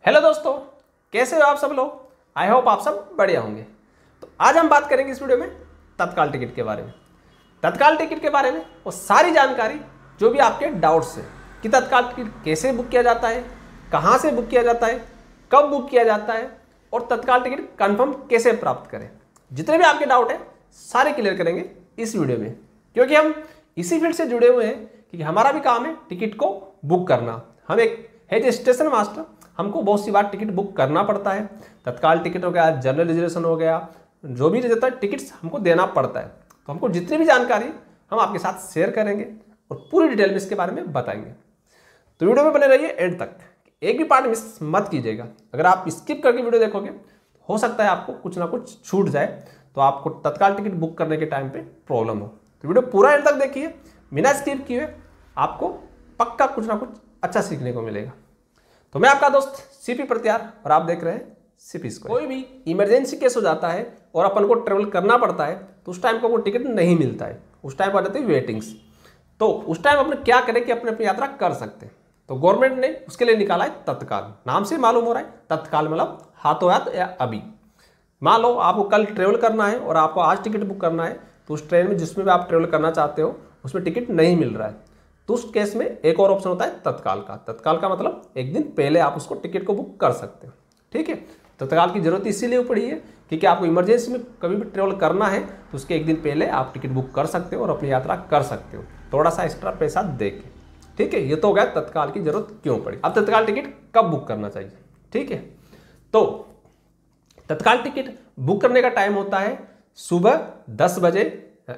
Hello दोस्तों, कैसे हो आप सब लोग। आई होप आप सब बढ़िया होंगे। तो आज हम बात करेंगे इस वीडियो में तत्काल टिकट के बारे में। तत्काल टिकट के बारे में वो सारी जानकारी जो भी आपके डाउट्स हैं कि तत्काल टिकट कैसे बुक किया जाता है, कहाँ से बुक किया जाता है, कब बुक किया जाता है और तत्काल टिकट कन्फर्म कैसे प्राप्त करें। जितने भी आपके डाउट है सारे क्लियर करेंगे इस वीडियो में, क्योंकि हम इसी फील्ड से जुड़े हुए हैं कि हमारा भी काम है टिकट को बुक करना। हम एक है जो स्टेशन मास्टर, हमको बहुत सी बार टिकट बुक करना पड़ता है। तत्काल टिकट हो गया, जनरल रिजर्वेशन हो गया, जो भी रहता है टिकट्स हमको देना पड़ता है। तो हमको जितनी भी जानकारी हम आपके साथ शेयर करेंगे और पूरी डिटेल में इसके बारे में बताएंगे। तो वीडियो में बने रहिए एंड तक, एक भी पार्ट मिस मत कीजिएगा। अगर आप स्किप करके वीडियो देखोगे हो सकता है आपको कुछ ना कुछ छूट जाए, तो आपको तत्काल टिकट बुक करने के टाइम पे प्रॉब्लम हो। तो वीडियो पूरा एंड तक देखिए, बिना स्किप किए आपको पक्का कुछ ना कुछ अच्छा सीखने को मिलेगा। तो मैं आपका दोस्त सीपी प्रत्यार और आप देख रहे हैं सीपी स्क्वायर। कोई भी इमरजेंसी केस हो जाता है और अपन को ट्रेवल करना पड़ता है तो उस टाइम को वो टिकट नहीं मिलता है, उस टाइम आ जाती है वेटिंग्स। तो उस टाइम अपन क्या करें कि अपनी यात्रा कर सकते हैं। तो गवर्नमेंट ने उसके लिए निकाला है तत्काल। नाम से मालूम हो रहा है तत्काल मतलब हाथों हाथ या अभी। मान लो आपको कल ट्रेवल करना है और आपको आज टिकट बुक करना है, तो उस ट्रेन में जिसमें भी आप ट्रेवल करना चाहते हो उसमें टिकट नहीं मिल रहा है, तो उस केस में एक और ऑप्शन होता है तत्काल का। तत्काल का मतलब एक दिन पहले आप उसको टिकट को बुक कर सकते हो। ठीक है, तत्काल की जरूरत इसीलिए पड़ी है क्योंकि आपको इमरजेंसी में कभी भी ट्रेवल करना है तो उसके एक दिन पहले आप टिकट बुक कर सकते हो और अपनी यात्रा कर सकते हो थोड़ा सा एक्स्ट्रा पैसा दे के। ठीक है, ये तो हो गया तत्काल की जरूरत क्यों पड़ी। अब तत्काल टिकट कब बुक करना चाहिए। ठीक है, तो तत्काल टिकट बुक करने का टाइम होता है सुबह 10 बजे।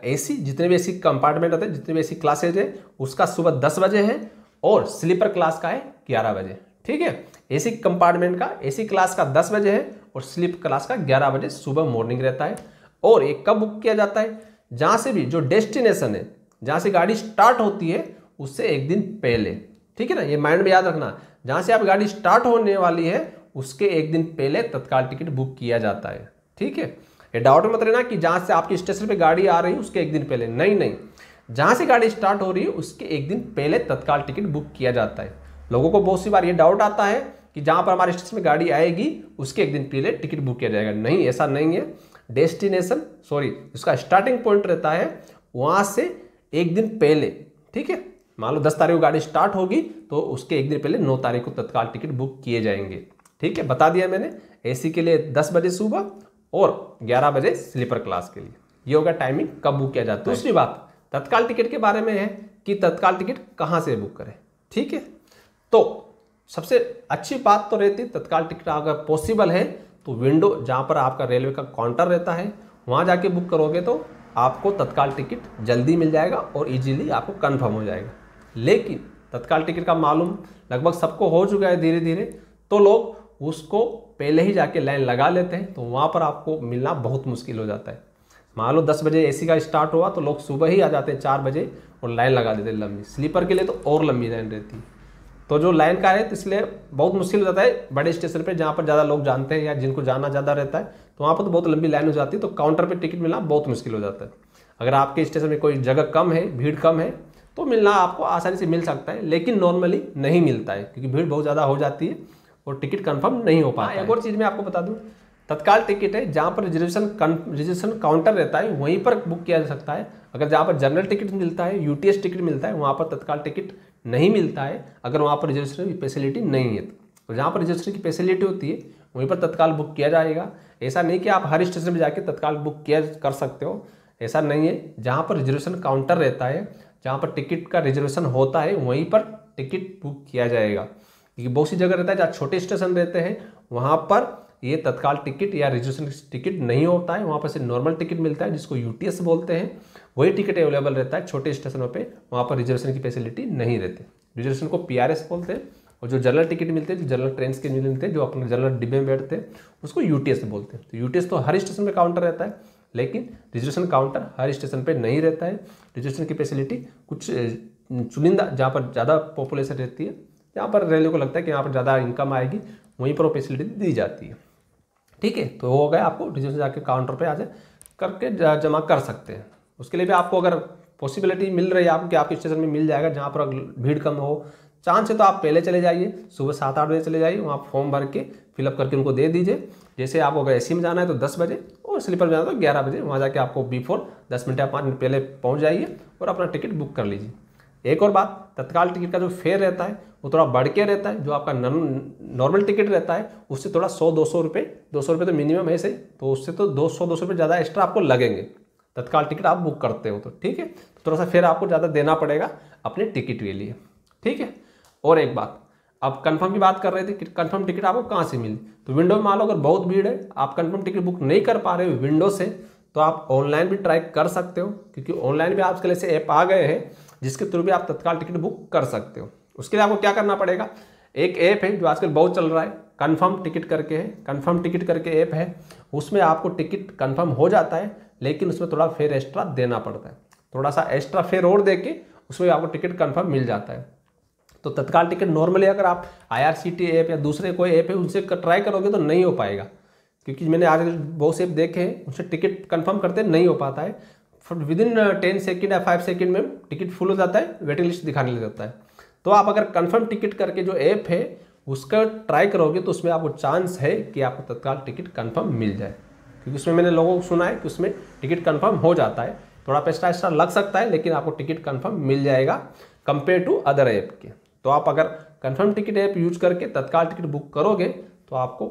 एसी जितने भी एसी कंपार्टमेंट होते हैं, जितने भी एसी क्लासेज है उसका सुबह 10 बजे है और स्लीपर क्लास का है 11 बजे। ठीक है, एसी कंपार्टमेंट का एसी क्लास का 10 बजे है और स्लीप क्लास का 11 बजे सुबह मॉर्निंग रहता है। और एक कब बुक किया जाता है, जहां से भी जो डेस्टिनेशन है, जहां से गाड़ी स्टार्ट होती है उससे एक दिन पहले। ठीक है ना, ये माइंड में याद रखना, जहां से आप गाड़ी स्टार्ट होने वाली है उसके एक दिन पहले तत्काल टिकट बुक किया जाता है। ठीक है, ये डाउट मत रहना कि जहां से आपकी स्टेशन पे गाड़ी आ रही है उसके एक दिन पहले, नहीं, जहां से गाड़ी स्टार्ट हो रही है उसके एक दिन पहले तत्काल टिकट बुक किया जाता है। लोगों को बहुत सी बार ये डाउट आता है कि जहां पर हमारे स्टेशन में गाड़ी आएगी उसके एक दिन पहले टिकट बुक किया जाएगा। नहीं, ऐसा नहीं है। डेस्टिनेशन उसका स्टार्टिंग पॉइंट रहता है वहां से एक दिन पहले। ठीक है, मान लो 10 तारीख को गाड़ी स्टार्ट होगी तो उसके एक दिन पहले 9 तारीख को तत्काल टिकट बुक किए जाएंगे। ठीक है, बता दिया मैंने। एसी के लिए 10 बजे सुबह और 11 बजे स्लीपर क्लास के लिए। ये होगा टाइमिंग कब बुक किया जाता है। दूसरी बात तत्काल टिकट के बारे में है कि तत्काल टिकट कहाँ से बुक करें। ठीक है, तो सबसे अच्छी बात तो रहती है तत्काल टिकट अगर पॉसिबल है तो विंडो जहाँ पर आपका रेलवे का काउंटर रहता है वहाँ जाके बुक करोगे तो आपको तत्काल टिकट जल्दी मिल जाएगा और इजीली आपको कन्फर्म हो जाएगा। लेकिन तत्काल टिकट का मालूम लगभग सबको हो चुका है धीरे धीरे, तो लोग उसको पहले ही जाके लाइन लगा लेते हैं, तो वहाँ पर आपको मिलना बहुत मुश्किल हो जाता है। मान लो 10 बजे एसी का स्टार्ट हुआ तो लोग सुबह ही आ जाते हैं 4 बजे और लाइन लगा देते हैं लंबी। स्लीपर के लिए तो और लंबी लाइन रहती है, तो जो लाइन का है तो इसलिए बहुत मुश्किल हो जाता है बड़े स्टेशन पे जहाँ पर ज़्यादा लोग जानते हैं या जिनको जाना ज़्यादा रहता है, तो वहाँ पर तो बहुत लंबी लाइन हो जाती है, तो काउंटर पर टिकट मिलना बहुत मुश्किल हो जाता है। अगर आपके स्टेशन में कोई जगह कम है, भीड़ कम है, तो मिलना आपको आसानी से मिल सकता है, लेकिन नॉर्मली नहीं मिलता है क्योंकि भीड़ बहुत ज़्यादा हो जाती है और टिकट कंफर्म नहीं हो पाता है। एक और चीज़ मैं आपको बता दूं, तत्काल टिकट है जहाँ पर रिजर्वेशन काउंटर रहता है वहीं पर बुक किया जा सकता है। अगर जहाँ पर जनरल टिकट मिलता है, यूटीएस टिकट मिलता है, वहाँ पर तत्काल टिकट नहीं मिलता है अगर वहाँ पर रिजर्वेशन की फैसिलिटी नहीं है। तो जहाँ पर रिजर्वेशन की फैसिलिटी होती है वहीं पर तत्काल बुक किया जाएगा। ऐसा नहीं कि आप हर स्टेशन में जाके तत्काल बुक किया कर सकते हो, ऐसा नहीं है। जहाँ पर रिजर्वेशन काउंटर रहता है, जहाँ पर टिकट का रिजर्वेशन होता है वहीं पर टिकट बुक किया जाएगा। क्योंकि बहुत सी जगह रहता है जहाँ छोटे स्टेशन रहते हैं वहाँ पर ये तत्काल टिकट या रिजर्वेशन टिकट नहीं होता है, वहाँ पर से नॉर्मल टिकट मिलता है जिसको यूटीएस बोलते हैं, वही टिकट अवेलेबल रहता है। छोटे स्टेशनों पे वहाँ पर रिजर्वेशन की फैसिलिटी नहीं रहती। रिजर्वेशन को पीआरएस बोलते हैं और जो जनरल टिकट मिलते हैं, जो जनरल ट्रेन के मिलते हैं, जो अपने जनरल डिब्बे में बैठते हैं, उसको यूटीएस बोलते हैं। तो यूटीएस तो हर स्टेशन पर काउंटर रहता है, लेकिन रिजर्वेशन काउंटर हर स्टेशन पर नहीं रहता है। रिजर्वेशन की फैसिलिटी कुछ चुनिंदा जहाँ पर ज़्यादा पॉपुलेशन रहती है, जहाँ पर रेलवे को लगता है कि यहाँ पर ज़्यादा इनकम आएगी, वहीं पर वो फैसिलिटी दी जाती है। ठीक है, तो हो गया, आपको रिजर्वेशन जाके काउंटर पे आज करके जमा कर सकते हैं। उसके लिए भी आपको अगर पॉसिबिलिटी मिल रही है आपको कि आपके स्टेशन में मिल जाएगा जहाँ पर भीड़ कम हो, चांस है तो आप पहले चले जाइए, सुबह 7-8 बजे चले जाइए, वहाँ फॉर्म भर के फिलअप करके उनको दे दीजिए। जैसे आपको अगर एसी में जाना है तो 10 बजे और स्लीपर में जाना है तो 11 बजे, वहाँ जाके आपको बिफोर 10 मिनट या 5 मिनट पहले पहुँच जाइए और अपना टिकट बुक कर लीजिए। एक और बात, तत्काल टिकट का जो फेयर रहता है वो थोड़ा बढ़ के रहता है। जो आपका नॉर्मल टिकट रहता है उससे थोड़ा 100-200 रुपये, 200 रुपये तो मिनिमम है सही, तो उससे तो 200 रुपये ज़्यादा एक्स्ट्रा आपको लगेंगे तत्काल टिकट आप बुक करते हो तो, ठीक है। तो थोड़ा सा फेयर आपको ज़्यादा देना पड़ेगा अपने टिकट के लिए, ठीक है। और एक बात, अब कंफर्म की बात कर रहे थे कि कंफर्म टिकट आपको कहाँ से मिली, तो विंडो में मान लो अगर बहुत भीड़ है, आप कंफर्म टिकट बुक नहीं कर पा रहे हो विंडो से, तो आप ऑनलाइन भी ट्राई कर सकते हो, क्योंकि ऑनलाइन भी आजकल ऐसे ऐप आ गए हैं जिसके थ्रू भी आप तत्काल टिकट बुक कर सकते हो। उसके लिए आपको क्या करना पड़ेगा, एक ऐप है जो आजकल बहुत चल रहा है, कन्फर्म टिकट करके है, कन्फर्म टिकट करके ऐप है, उसमें आपको टिकट कन्फर्म हो जाता है, लेकिन उसमें थोड़ा फेयर एक्स्ट्रा देना पड़ता है, थोड़ा सा एक्स्ट्रा फेयर और दे के उसमें आपको टिकट कन्फर्म मिल जाता है। तो तत्काल टिकट नॉर्मली अगर आप IRCTC ऐप या दूसरे कोई ऐप है उनसे ट्राई करोगे तो नहीं हो पाएगा, क्योंकि मैंने आज बहुत से ऐप देखे हैं उनसे टिकट कंफर्म करते नहीं हो पाता है, विदिन 10 सेकेंड या 5 सेकेंड में टिकट फुल हो जाता है, वेटिंग लिस्ट दिखाने लग जाता है। तो आप अगर कंफर्म टिकट करके जो ऐप है उसका ट्राई करोगे तो उसमें आपको चांस है कि आपको तत्काल टिकट कंफर्म मिल जाए, क्योंकि उसमें मैंने लोगों को सुना है कि उसमें टिकट कंफर्म हो जाता है, थोड़ा पैसा एक्स्ट्रा लग सकता है लेकिन आपको टिकट कंफर्म मिल जाएगा कंपेयर टू अदर ऐप के। तो आप अगर कंफर्म टिकट ऐप यूज करके तत्काल टिकट बुक करोगे तो आपको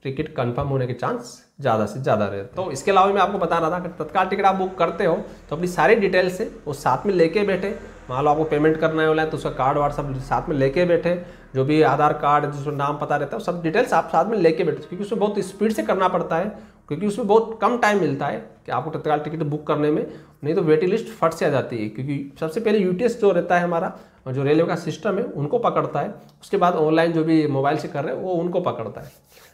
टिकट कंफर्म होने के चांस ज़्यादा से ज़्यादा रहते हैं। तो इसके अलावा मैं आपको बता रहा था कि तत्काल टिकट आप बुक करते हो तो अपनी सारी डिटेल्स है वो साथ में लेके बैठे, मान लो आपको पेमेंट करना है ऑनलाइन तो उसका कार्ड वार्ड सब साथ में लेके बैठे, जो भी आधार कार्ड जिसमें नाम पता रहता है सब डिटेल्स आप साथ में लेके बैठे, क्योंकि उसमें बहुत स्पीड से करना पड़ता है, क्योंकि उसमें बहुत कम टाइम मिलता है कि आपको तत्काल टिकट बुक करने में, नहीं तो वेटिंग लिस्ट फट से आ जाती है। क्योंकि सबसे पहले UTS जो रहता है हमारा जो रेलवे का सिस्टम है उनको पकड़ता है, उसके बाद ऑनलाइन जो भी मोबाइल से कर रहे हैं वो उनको पकड़ता है।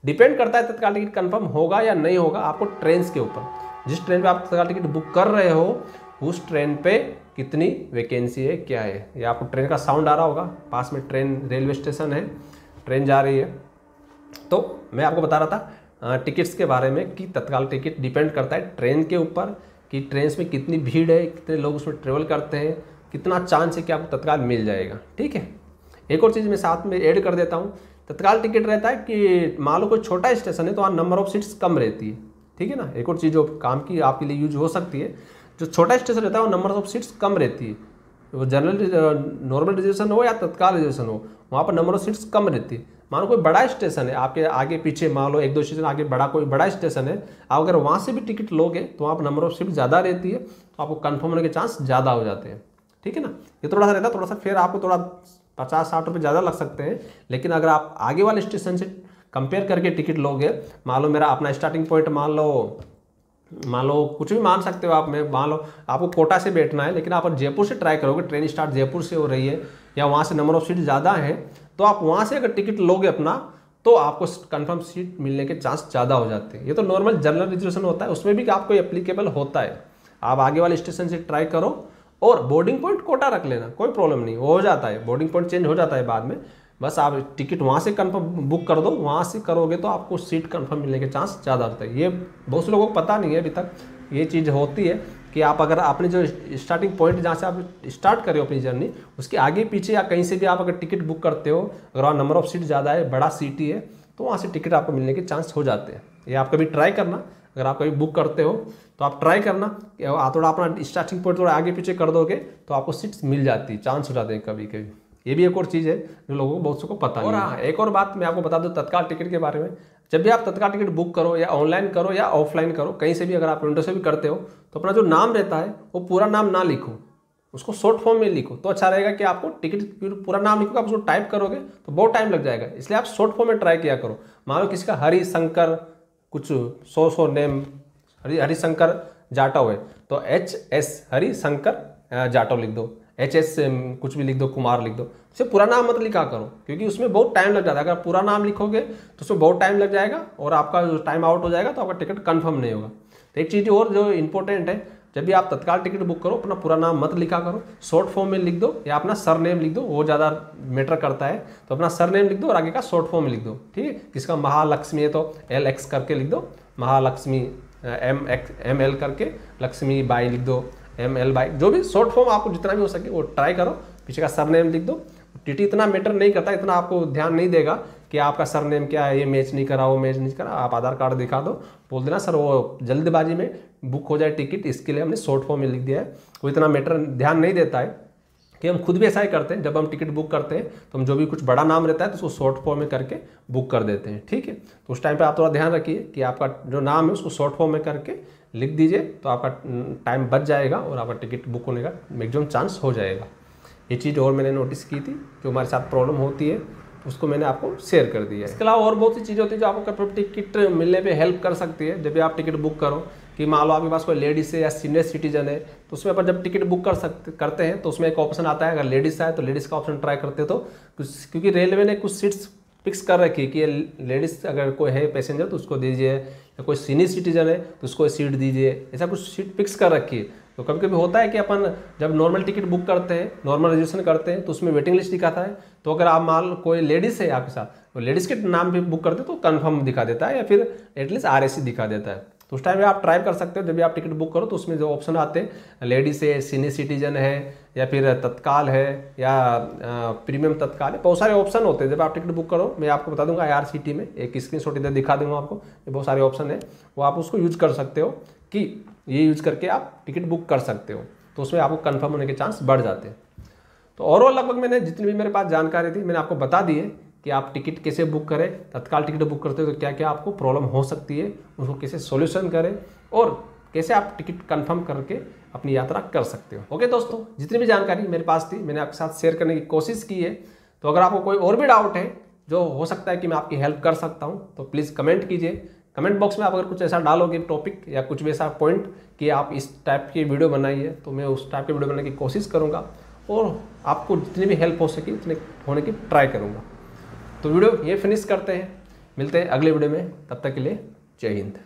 डिपेंड करता है तत्काल टिकट कंफर्म होगा या नहीं होगा आपको ट्रेन के ऊपर, जिस ट्रेन पे आप तत्काल टिकट बुक कर रहे हो उस ट्रेन पे कितनी वैकेंसी है क्या है। ये आपको ट्रेन का साउंड आ रहा होगा, पास में ट्रेन रेलवे स्टेशन है, ट्रेन जा रही है। तो मैं आपको बता रहा था टिकट्स के बारे में कि तत्काल टिकट डिपेंड करता है ट्रेन के ऊपर कि ट्रेन में कितनी भीड़ है, कितने लोग उसमें ट्रेवल करते हैं, कितना चांस है कि आपको तत्काल मिल जाएगा, ठीक है। एक और चीज़ मैं साथ में ऐड कर देता हूँ, तत्काल टिकट रहता है कि मान लो कोई छोटा स्टेशन है तो वहाँ नंबर ऑफ सीट्स कम रहती है, ठीक है ना। एक और चीज़ जो काम की आपके लिए यूज हो सकती है, जो छोटा स्टेशन रहता है वो नंबर ऑफ सीट्स कम रहती है, वो जनरल नॉर्मल रिजर्वेशन हो या तत्काल रिजर्वेशन हो वहाँ पर नंबर ऑफ सीट्स कम रहती है। मान लो कोई बड़ा स्टेशन है आपके आगे पीछे, मान लो 1-2 स्टेशन आगे कोई बड़ा स्टेशन है, आप अगर वहाँ से भी टिकट लोगे तो वहाँ पर नंबर ऑफ सीट ज़्यादा रहती है, तो आपको कन्फर्म होने के चांस ज़्यादा हो जाते हैं, ठीक है ना। ये थोड़ा सा रहता है, थोड़ा सा फिर आपको थोड़ा 50-60 रुपये ज़्यादा लग सकते हैं, लेकिन अगर आप आगे वाले स्टेशन से कंपेयर करके टिकट लोगे, मान लो मेरा अपना स्टार्टिंग पॉइंट मान लो कुछ भी मान सकते हो आप, मैं मान लो आपको कोटा से बैठना है लेकिन आप जयपुर से ट्राई करोगे, ट्रेन स्टार्ट जयपुर से हो रही है या वहाँ से नंबर ऑफ सीट ज़्यादा है, तो आप वहाँ से अगर टिकट लोगे अपना तो आपको कंफर्म सीट मिलने के चांस ज़्यादा हो जाते हैं। ये तो नॉर्मल जनरल रिजर्वेशन होता है, उसमें भी आपको एप्लीकेबल होता है। आप आगे वाले स्टेशन से ट्राई करो और बोर्डिंग पॉइंट कोटा रख लेना, कोई प्रॉब्लम नहीं, हो जाता है, बोर्डिंग पॉइंट चेंज हो जाता है बाद में, बस आप टिकट वहाँ से कंफर्म बुक कर दो, वहाँ से करोगे तो आपको सीट कंफर्म मिलने के चांस ज़्यादा होता है। ये बहुत से लोगों को पता नहीं है अभी तक, ये चीज़ होती है कि आप अगर आपने जो स्टार्टिंग पॉइंट जहाँ से आप स्टार्ट कर रहे हो अपनी जर्नी उसके आगे पीछे या कहीं से भी आप अगर टिकट बुक करते हो, अगर वहाँ नंबर ऑफ सीट ज़्यादा है, बड़ा सिटी है, तो वहाँ से टिकट आपको मिलने के चांस हो जाते हैं। ये आप कभी ट्राई करना, अगर आप कभी बुक करते हो तो आप ट्राई करना, आप थोड़ा अपना स्टार्टिंग पॉइंट थोड़ा आगे पीछे कर दोगे तो आपको सीट्स मिल जाती है, चांस हो जाते हैं कभी कभी। ये भी एक और चीज़ है जो लोगों को बहुत से को पता नहीं है। हाँ, एक और बात मैं आपको बता दूं तत्काल टिकट के बारे में, जब भी आप तत्काल टिकट बुक करो या ऑनलाइन करो या ऑफलाइन करो, कहीं से भी अगर आप विंडो से भी करते हो तो अपना जो नाम रहता है वो पूरा नाम ना लिखो, उसको शॉर्ट फॉर्म में लिखो तो अच्छा रहेगा कि आपको टिकट पूरा नाम लिखोगे, आप उसको टाइप करोगे तो बहुत टाइम लग जाएगा, इसलिए आप शॉर्ट फॉर्म में ट्राई किया करो। मान लो किसी का हरिशंकर कुछ 100 नेम हरिशंकर जाटव है तो HS हरिशंकर जाटव लिख दो, HS कुछ भी लिख दो, कुमार लिख दो, उसे पूरा नाम मत लिखा करो क्योंकि उसमें बहुत टाइम लग जाता है। अगर पूरा नाम लिखोगे तो उसमें बहुत टाइम लग जाएगा और आपका जो टाइम आउट हो जाएगा तो आपका टिकट कंफर्म नहीं होगा। तो एक चीज़ और जो इंपॉर्टेंट है, जब भी आप तत्काल टिकट बुक करो अपना पूरा नाम मत लिखा करो, शॉर्ट फॉर्म में लिख दो या अपना सर नेम लिख दो, वो ज़्यादा मैटर करता है। तो अपना सर नेम लिख दो और आगे का शॉर्ट फॉर्म में लिख दो, ठीक है। किसका महालक्ष्मी है तो LX करके लिख दो, महालक्ष्मी ML करके लक्ष्मी बाई लिख दो, ML बाई, जो भी शॉर्ट फॉर्म आपको जितना भी हो सके वो ट्राई करो, पीछे का सर नेम लिख दो, टीटी इतना मैटर नहीं करता, इतना आपको ध्यान नहीं देगा कि आपका सरनेम क्या है, ये मैच नहीं करा, वो मैच नहीं करा। आप आधार कार्ड दिखा दो, बोल देना सर वो जल्दबाजी में बुक हो जाए टिकट, इसके लिए हमने शॉर्ट फॉर्म में लिख दिया है। वो इतना मैटर ध्यान नहीं देता है कि हम खुद भी ऐसा ही करते हैं। जब हम टिकट बुक करते हैं तो हम जो भी कुछ बड़ा नाम रहता है तो उसको शॉर्ट फॉर्म में करके बुक कर देते हैं, ठीक है। तो उस टाइम पे आप थोड़ा ध्यान रखिए कि आपका जो नाम है उसको शॉर्ट फॉर्म में करके लिख दीजिए, तो आपका टाइम बच जाएगा और आपका टिकट बुक होने का मैक्सिमम चांस हो जाएगा। ये चीज़ और मैंने नोटिस की थी, जो हमारे साथ प्रॉब्लम होती है उसको मैंने आपको शेयर कर दिया है। इसके अलावा और बहुत सी चीज़ें होती है जो आपको टिकट मिलने पे हेल्प कर सकती है। जब भी आप टिकट बुक करो, कि मान लो आपके पास कोई लेडीज़ है या सीनियर सिटीजन है, तो उसमें अपन जब टिकट बुक करते हैं तो उसमें एक ऑप्शन आता है, अगर लेडीज़ है तो लेडीज़ का ऑप्शन ट्राई करते तो क्योंकि रेलवे ने कुछ सीट्स फिक्स कर रखी है कि लेडीज़ अगर कोई है पैसेंजर तो उसको दीजिए, या कोई सीनियर सिटीजन है तो उसको सीट दीजिए, ऐसा कुछ सीट फिक्स कर रखी है। तो कभी कभी होता है कि अपन जब नॉर्मल टिकट बुक करते हैं, नॉर्मल रिजर्वेशन करते हैं, तो उसमें वेटिंग लिस्ट दिखाता है। तो अगर आप मान लो कोई लेडीज़ है आपके साथ, तो लेडीज़ के नाम पे बुक करते हैं तो कंफर्म दिखा देता है, या फिर एटलीस्ट RAC दिखा देता है। तो उस टाइम में आप ट्राई कर सकते हो, जब भी आप टिकट बुक करो तो उसमें जो ऑप्शन आते हैं, लेडीज़ है, सीनियर सिटीजन है, या फिर तत्काल है, या प्रीमियम तत्काल है, बहुत सारे ऑप्शन होते हैं। जब आप टिकट बुक करो, मैं आपको बता दूंगा IRCTC में एक स्क्रीनशॉट इधर दिखा दूंगा आपको, ये बहुत सारे ऑप्शन है, वो आप उसको यूज कर सकते हो कि ये यूज करके आप टिकट बुक कर सकते हो, तो उसमें आपको कन्फर्म होने के चांस बढ़ जाते हैं। तो ओवरऑल लगभग मैंने जितनी भी मेरे पास जानकारी थी मैंने आपको बता दी है कि आप टिकट कैसे बुक करें, तत्काल टिकट बुक करते हो तो क्या क्या आपको प्रॉब्लम हो सकती है, उसको कैसे सॉल्यूशन करें और कैसे आप टिकट कंफर्म करके अपनी यात्रा कर सकते हो। ओके दोस्तों, जितनी भी जानकारी मेरे पास थी मैंने आपके साथ शेयर करने की कोशिश की है। तो अगर आपको कोई और भी डाउट है जो हो सकता है कि मैं आपकी हेल्प कर सकता हूँ, तो प्लीज़ कमेंट कीजिए। कमेंट बॉक्स में आप अगर कुछ ऐसा डालोगे टॉपिक या कुछ भी ऐसा पॉइंट कि आप इस टाइप की वीडियो बनाइए, तो मैं उस टाइप की वीडियो बनाने की कोशिश करूँगा और आपको जितनी भी हेल्प हो सके उतने होने की ट्राई करूँगा। तो वीडियो ये फिनिश करते हैं, मिलते हैं अगले वीडियो में, तब तक के लिए जय हिंद।